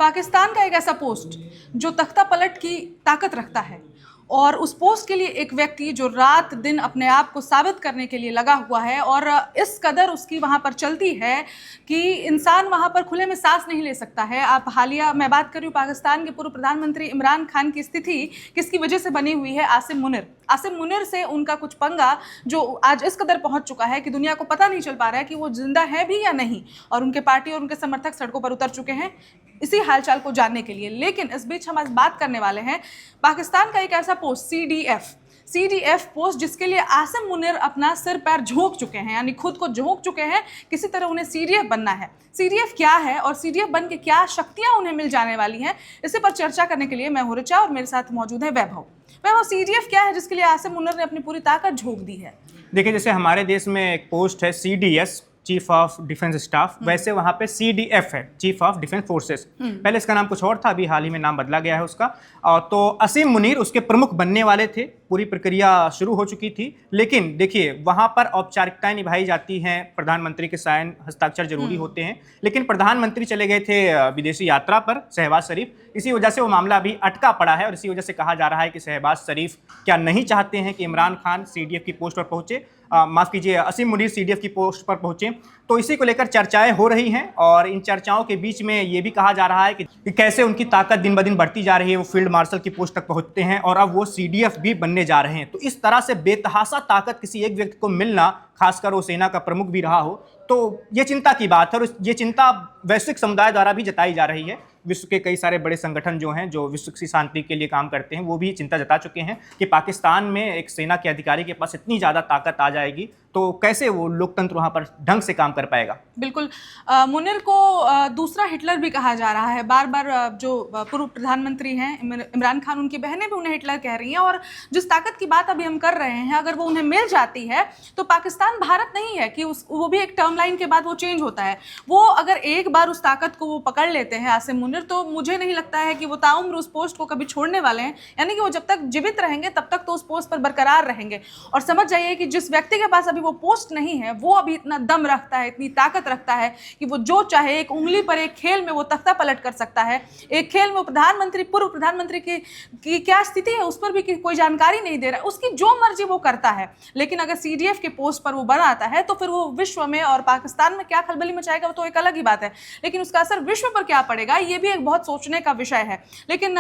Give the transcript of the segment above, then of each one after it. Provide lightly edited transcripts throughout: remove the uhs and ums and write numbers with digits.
पाकिस्तान का एक ऐसा पोस्ट जो तख्ता पलट की ताकत रखता है और उस पोस्ट के लिए एक व्यक्ति जो रात दिन अपने आप को साबित करने के लिए लगा हुआ है और इस कदर उसकी वहाँ पर चलती है कि इंसान वहाँ पर खुले में सांस नहीं ले सकता है। आप हालिया मैं बात कर रही हूँ पाकिस्तान के पूर्व प्रधानमंत्री इमरान खान की स्थिति किसकी वजह से बनी हुई है, आसिम मुनिर से उनका कुछ पंगा जो आज इस कदर पहुंच चुका है कि दुनिया को पता नहीं चल पा रहा है कि वो जिंदा है भी या नहीं, और उनके पार्टी और उनके समर्थक सड़कों पर उतर चुके हैं इसी हालचाल को जानने के लिए। लेकिन इस बीच हम आज बात करने वाले हैं पाकिस्तान का एक ऐसा पोस्ट CDF पोस्ट जिसके लिए आसिम मुनिर अपना सिर पैर झोंक चुके हैं, यानी खुद को झोंक चुके हैं, किसी तरह उन्हें CDF बनना है। CDF क्या है और CDF बन के क्या शक्तियां उन्हें मिल जाने वाली हैं, इसी पर चर्चा करने के लिए मैं हूं ऋचा और मेरे साथ मौजूद है वैभव। CDF क्या है जिसके लिए आसिम मुनिर ने अपनी पूरी ताकत झोंक दी है? देखिए, जैसे हमारे देश में एक पोस्ट है CDS chief of defence staff, वैसे वहाँ पे CDF है चीफ ऑफ डिफेंस फोर्सेस। पहले इसका नाम कुछ और था, अभी हाल ही में नाम बदला गया है उसका। तो आसिम मुनीर उसके प्रमुख बनने वाले थे, पूरी प्रक्रिया शुरू हो चुकी थी। लेकिन देखिए, वहाँ पर औपचारिकताएं निभाई जाती हैं, प्रधानमंत्री के साइन हस्ताक्षर जरूरी होते हैं। लेकिन प्रधानमंत्री चले गए थे विदेशी यात्रा पर, शहबाज शरीफ, इसी वजह से वो मामला अभी अटका पड़ा है और इसी वजह से कहा जा रहा है कि शहबाज शरीफ क्या नहीं चाहते हैं कि इमरान खान CDF की पोस्ट पर पहुंचे, माफ़ कीजिए आसिम मुनीर CDF की पोस्ट पर पहुंचे। तो इसी को लेकर चर्चाएं हो रही हैं और इन चर्चाओं के बीच में ये भी कहा जा रहा है कि कैसे उनकी ताकत दिन ब दिन बढ़ती जा रही है, वो फील्ड मार्शल की पोस्ट तक पहुंचते हैं और अब वो CDF भी बनने जा रहे हैं। तो इस तरह से बेतहाशा ताकत किसी एक व्यक्ति को मिलना, खासकर वो सेना का प्रमुख भी रहा हो, तो ये चिंता की बात है और ये चिंता वैश्विक समुदाय द्वारा भी जताई जा रही है। विश्व के कई सारे बड़े संगठन जो हैं, जो विश्व की शांति के लिए काम करते हैं, वो भी चिंता जता चुके हैं कि पाकिस्तान में एक सेना के अधिकारी के पास इतनी ज़्यादा ताकत आ जाएगी तो कैसे वो लोकतंत्र वहाँ पर ढंग से काम कर पाएगा। बिल्कुल, मुनिर को दूसरा हिटलर भी कहा जा रहा है। बार बार जो पूर्व प्रधानमंत्री हैं इमरान खान, उनकी बहनें भी उन्हें हिटलर कह रही हैं। और जिस ताकत की बात अभी हम कर रहे हैं, अगर वो उन्हें मिल जाती है तो पाकिस्तान भारत नहीं है कि वो भी एक टर्म लाइन के बाद वो चेंज होता है। वो अगर एक बार उस ताकत को वो पकड़ लेते हैं आसिम मुनिर, तो मुझे नहीं लगता है कि वो ताउम्र उस पोस्ट को कभी छोड़ने वाले हैं। यानी कि वो जब तक जीवित रहेंगे तब तक तो उस पोस्ट पर बरकरार रहेंगे। और समझ जाइए कि जिस व्यक्ति के पास अभी वो पोस्ट नहीं है, वो अभी इतना दम रखता है, इतनी ताकत रखता है कि वो जो चाहे एक उंगली पर एक खेल में वो तख्ता पलट कर सकता है। एक खेल में पूर्व प्रधानमंत्री की क्या स्थिति है उस पर भी कोई जानकारी नहीं दे रहा है, उसकी जो मर्जी वो करता है। लेकिन अगर CDF के पोस्ट पर वो बना आता है तो फिर वो विश्व में और पाकिस्तान में क्या खलबली मचाएगा वो तो एक अलग ही बात है, लेकिन उसका असर विश्व पर क्या पड़ेगा ये भी एक बहुत सोचने का विषय है। लेकिन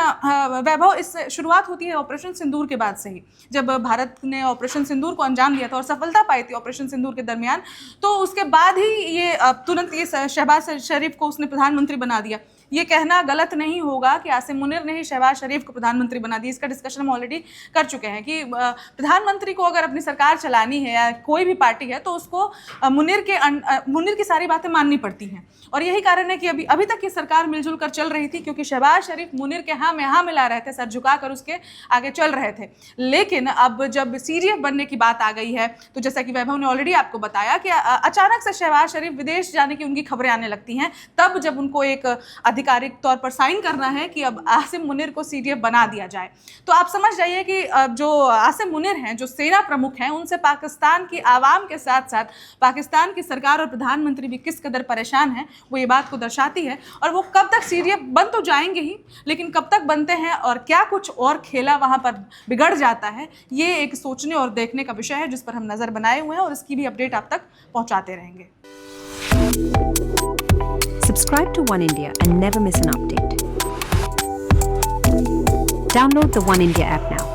वैभव, इस शुरुआत होती है ऑपरेशन सिंदूर के बाद से ही। जब भारत ने ऑपरेशन सिंदूर को अंजाम दिया था और सफलता पाई थी ऑपरेशन सिंदूर के दरमियान, तो उसके बाद ही ये तुरंत ये शहबाज शरीफ को उसने प्रधानमंत्री बना दिया। ये कहना गलत नहीं होगा कि आसिम मुनिर ने ही शहबाज शरीफ को प्रधानमंत्री बना दिया। इसका डिस्कशन हम ऑलरेडी कर चुके हैं कि प्रधानमंत्री को अगर अपनी सरकार चलानी है या कोई भी पार्टी है तो उसको मुनिर की सारी बातें माननी पड़ती हैं। और यही कारण है कि अभी तक ये सरकार मिलजुल कर चल रही थी, क्योंकि शहबाज शरीफ मुनिर के हाँ में हाँ मिला रहे थे, सर झुकाकर उसके आगे चल रहे थे। लेकिन अब जब CDF बनने की बात आ गई है तो जैसा कि वैभव ने ऑलरेडी आपको बताया कि अचानक से शहबाज शरीफ विदेश जाने की उनकी खबरें आने लगती हैं, तब जब उनको एक आधिकारिक तौर पर साइन करना है कि अब आसिम मुनिर को CDF बना दिया जाए। तो आप समझ जाइए कि जो आसिम मुनिर हैं, जो सेना प्रमुख हैं, उनसे पाकिस्तान की आवाम के साथ साथ पाकिस्तान की सरकार और प्रधानमंत्री भी किस कदर परेशान हैं, वो ये बात को दर्शाती है। और वो कब तक CDF बन तो जाएंगे ही, लेकिन कब तक बनते हैं और क्या कुछ और खेला वहाँ पर बिगड़ जाता है, ये एक सोचने और देखने का विषय है जिस पर हम नज़र बनाए हुए हैं और इसकी भी अपडेट आप तक पहुँचाते रहेंगे। Subscribe to One India and never miss an update. Download the One India app now.